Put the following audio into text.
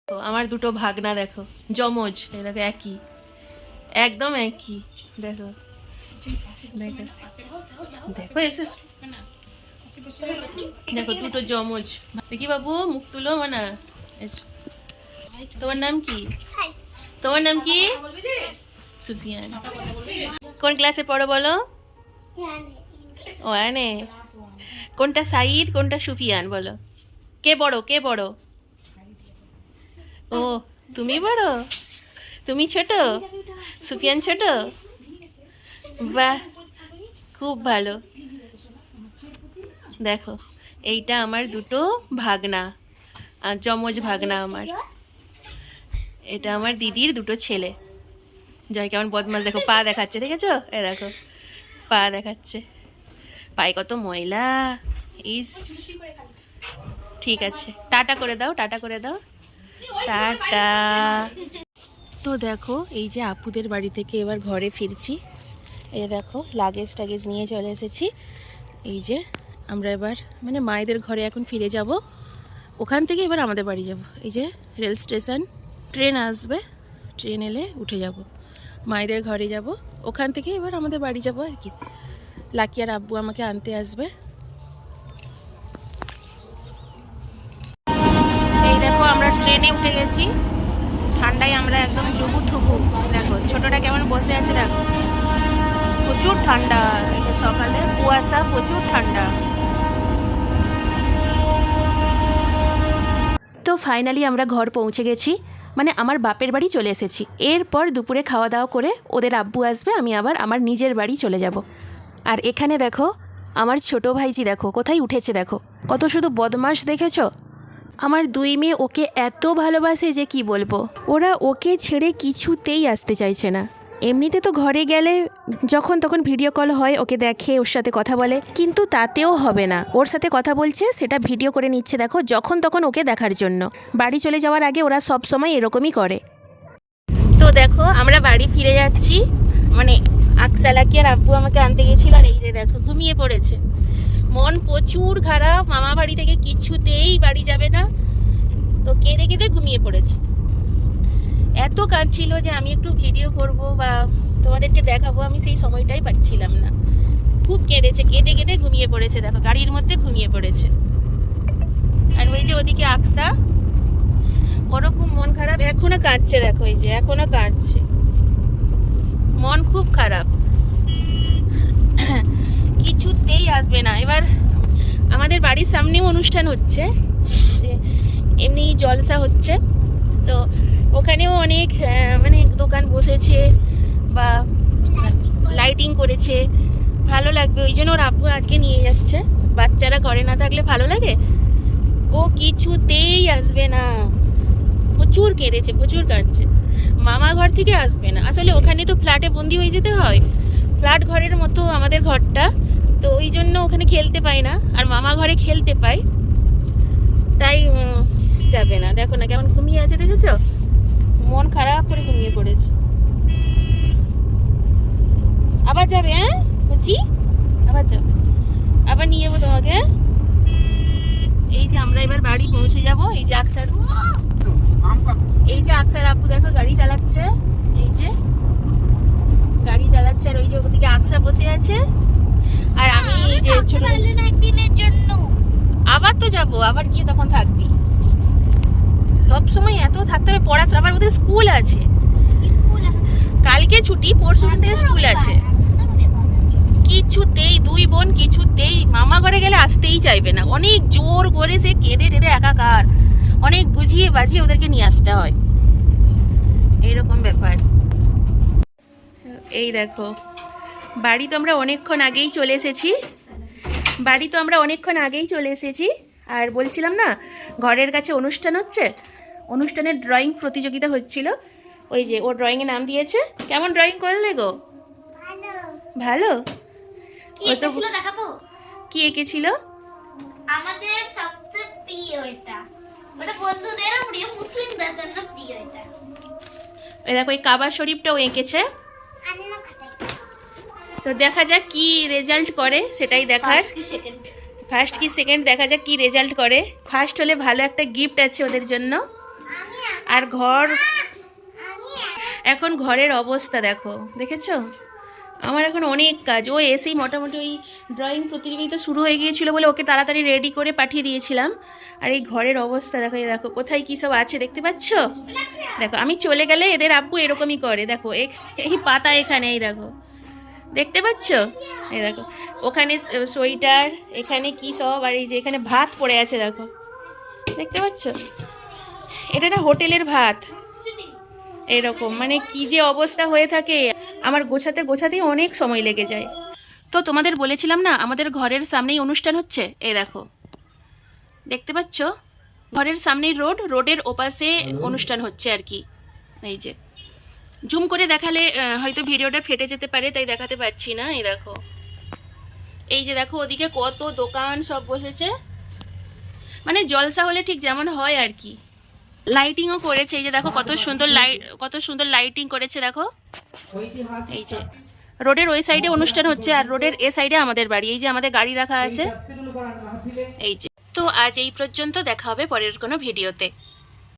তো আমার দুটো ভাগনা দেখো, যমজ, দেখো একই, একদম একই। দেখো দেখো দেখো, এসো দেখো দুটো যমজ। দেখি বাবু, মুখ তুলো মানা। এসো, তোমার নাম কি? তোমার নাম কি? সুফিয়ান। কোন ক্লাসে পড়ো বলো? ও আনে। কোনটা সাইদ, কোনটা সুফিয়ান বলো? কে বড়, কে বড়? ও তুমি বড়, তুমি ছোট, সুফিয়ান ছোট। বাহ, খুব ভালো। দেখো এইটা আমার দুটো ভাগনা, আর যমজ ভাগনা আমার। এটা আমার দিদির দুটো ছেলে। জয় কেমন বদমাস, দেখো পা দেখাচ্ছে, দেখেছো? এ দেখো পা দেখাচ্ছে, পায়ে কত ময়লা। ইস, ঠিক আছে, টাটা করে দাও, টাটা করে দাও, টাটা। তো দেখো এই যে আপুদের বাড়ি থেকে এবার ঘরে ফিরছি। এই দেখো লাগেজ টাগেজ নিয়ে চলে এসেছি। এই যে আমরা এবার মানে মায়েদের ঘরে এখন ফিরে যাব, ওখান থেকে এবার আমাদের বাড়ি যাব। এই যে রেল স্টেশন, ট্রেন আসবে, ট্রেন এলে উঠে যাব, মায়েদের ঘরে যাব, ওখান থেকে এবার আমাদের বাড়ি যাব আর কি। লাকি আর আব্বু আমাকে আনতে আসবে। এই দেখো আমরা ট্রেনে উঠে গেছি, ঠান্ডায় আমরা একদম জবু থুবু। দেখো ছোটটা কেমন বসে আছে, দেখো প্রচুর ঠান্ডা, সকালে কুয়াশা, প্রচুর ঠান্ডা। তো ফাইনালি আমরা ঘর পৌঁছে গেছি, মানে আমার বাপের বাড়ি চলে এসেছি। এরপর দুপুরে খাওয়া দাওয়া করে ওদের আব্বু আসবে, আমি আবার আমার নিজের বাড়ি চলে যাব। আর এখানে দেখো আমার ছোট ভাইজি, দেখো কোথায় উঠেছে, দেখো কত শুধু বদমাশ, দেখেছো? আমার দুই মেয়ে ওকে এত ভালোবাসে যে কি বলবো। ওরা ওকে ছেড়ে কিছুতেই আসতে চাইছে না। এমনিতে তো ঘরে গেলে যখন তখন ভিডিও কল হয়, ওকে দেখে, ওর সাথে কথা বলে, কিন্তু তাতেও হবে না। ওর সাথে কথা বলছে, সেটা ভিডিও করে নিচ্ছে, দেখো যখন তখন ওকে দেখার জন্য। বাড়ি চলে যাওয়ার আগে ওরা সব সময় এরকমই করে। তো দেখো আমরা বাড়ি ফিরে যাচ্ছি, মানে আকসালাকি আর আব্বু আমাকে আনতে গেছিল, আর এই যে দেখো ঘুমিয়ে পড়েছে। মন প্রচুর খারাপ, মামা বাড়ি থেকে কিছুতেই বাড়ি যাবে না, তো কেঁদে কেঁদে ঘুমিয়ে পড়েছে। এত কাঁদছিল যে আমি একটু ভিডিও করব বা তোমাদেরকে দেখাবো, আমি সেই সময়টাই পাচ্ছিলাম না। খুব কেঁদেছে, কেঁদে কেঁদে ঘুমিয়ে পড়েছে, দেখো গাড়ির মধ্যে ঘুমিয়ে পড়েছে। আর ওই যে ওদিকে আকসা, ওরও খুব মন খারাপ, এখনো কাঁদছে, দেখো এই যে এখনো কাঁদছে, মন খুব খারাপ, কিছুতেই আসবে না। এবার আমাদের বাড়ির সামনেও অনুষ্ঠান হচ্ছে, যে এমনি জলসা হচ্ছে, তো ওখানেও অনেক মানে দোকান বসেছে বা লাইটিং করেছে, ভালো লাগবে, ওই জন্য ওর আব্বু আজকে নিয়ে যাচ্ছে। বাচ্চারা ঘরে না থাকলে ভালো লাগে, ও কিছুতেই আসবে না, প্রচুর কেঁদেছে, প্রচুর কাঁদছে, মামা ঘর থেকে আসবে না। আসলে ওখানে তো ফ্ল্যাটে বন্দি হয়ে যেতে হয়, ফ্ল্যাট ঘরের মতো আমাদের ঘরটা, তো ওই জন্য ওখানে খেলতে পায় না, আর মামা ঘরে খেলতে পায়, তাই যাবে না। দেখো না কেমন ঘুমিয়ে আছে, দেখেছো? মন খারাপ করে ঘুমিয়ে পড়েছে। আবার যাবে? হ্যাঁ বুঝি, আবার যাও, আবার নিয়ে যাবো তোমাকে। এই যে আমরা এবার বাড়ি পৌঁছে যাব। এই যে আকসার, এই যে আকসার আব্বু দেখো গাড়ি চালাচ্ছে, এই যে গাড়ি চালাচ্ছে, আর ওই যে ওদিকে আকসা বসে আছে, আর আমি এই যে ছোট, একদিনের জন্য আবার তো যাবো, আবার গিয়ে তখন থাকবি, সব সময় এত থাকতে হবে, পড়াশোনা, আবার ওদের স্কুল আছে, কালকে ছুটি, পরশু থেকে স্কুল আছে। কিছুতেই দুই বোন কিছুতেই মামা ঘরে গেলে আসতেই চাইবে না, অনেক জোর করে সে কেঁদে টেঁদে একাকার, অনেক বুঝিয়ে বাজিয়ে ওদেরকে নিয়ে আসতে হয়, এইরকম ব্যাপার। এই দেখো বাড়ি তো আমরা অনেকক্ষণ আগেই চলে এসেছি, বাড়ি তো আমরা অনেকক্ষণ আগেই চলে এসেছি। আর বলছিলাম না, ঘরের কাছে অনুষ্ঠান হচ্ছে, অনুষ্ঠানের ড্রয়িং প্রতিযোগিতা হচ্ছিল, ওই যে ও ড্রয়িংয়ে নাম দিয়েছে। কেমন ড্রয়িং করলে গো? ভালো। ও তো দেখাবো কি এঁকেছিল, আমাদের সবচেয়ে প্রিয় এটা, ওটা বন্ধুদের প্রিয়, মুসলিমদের জন্য প্রিয় এটা। এই দেখো এই কাবা শরীফটাও এঁকেছে, তো দেখা যাক কি রেজাল্ট করে, সেটাই দেখার। ফার্স্ট কি সেকেন্ড দেখা যাক কি রেজাল্ট করে। ফার্স্ট হলে ভালো একটা গিফট আছে ওদের জন্য, আর ঘর এখন ঘরের অবস্থা দেখো, দেখেছো? আমার এখন অনেক কাজ। ও এসেই মোটামুটি ওই ড্রয়িং প্রতিযোগিতা শুরু হয়ে গিয়েছিল বলে ওকে তাড়াতাড়ি রেডি করে পাঠিয়ে দিয়েছিলাম। আর এই ঘরের অবস্থা দেখো, এই দেখো কোথায় কী সব আছে দেখতে পাচ্ছ? দেখো আমি চলে গেলে এদের আব্বু এরকমই করে। দেখো এই পাতা এখানে, এই দেখো দেখতে পাচ্ছ? এই দেখো ওখানে সোয়েটার, এখানে কি সব, আর এই যে এখানে ভাত পড়ে আছে দেখো, দেখতে পাচ্ছ? এটা না হোটেলের ভাত। এরকম মানে কি যে অবস্থা হয়ে থাকে, আমার গোছাতেই অনেক সময় লেগে যায়। তো তোমাদের বলেছিলাম না আমাদের ঘরের সামনেই অনুষ্ঠান হচ্ছে। এই দেখো দেখতে পাচ্ছ, ঘরের সামনেই রোডের ওপাশে অনুষ্ঠান হচ্ছে আর কি। এই যে জুম করে দেখালে হয়তো ভিডিওটা ফেটে যেতে পারে, তাই দেখাতে পারছি না। এই দেখো, এই যে দেখো ওদিকে কত দোকান সব বসেছে, মানে জলসা হলে ঠিক যেমন হয় আর কি। লাইটিংও করেছে, এই যে দেখো কত সুন্দর লাইটিং করেছে দেখো। এই যে রোডের ওই সাইডে অনুষ্ঠান হচ্ছে, আর রোডের এ সাইডে আমাদের বাড়ি। এই যে আমাদের গাড়ি রাখা আছে। এই যে তো আজ এই পর্যন্ত, দেখা হবে পরের কোনো ভিডিওতে।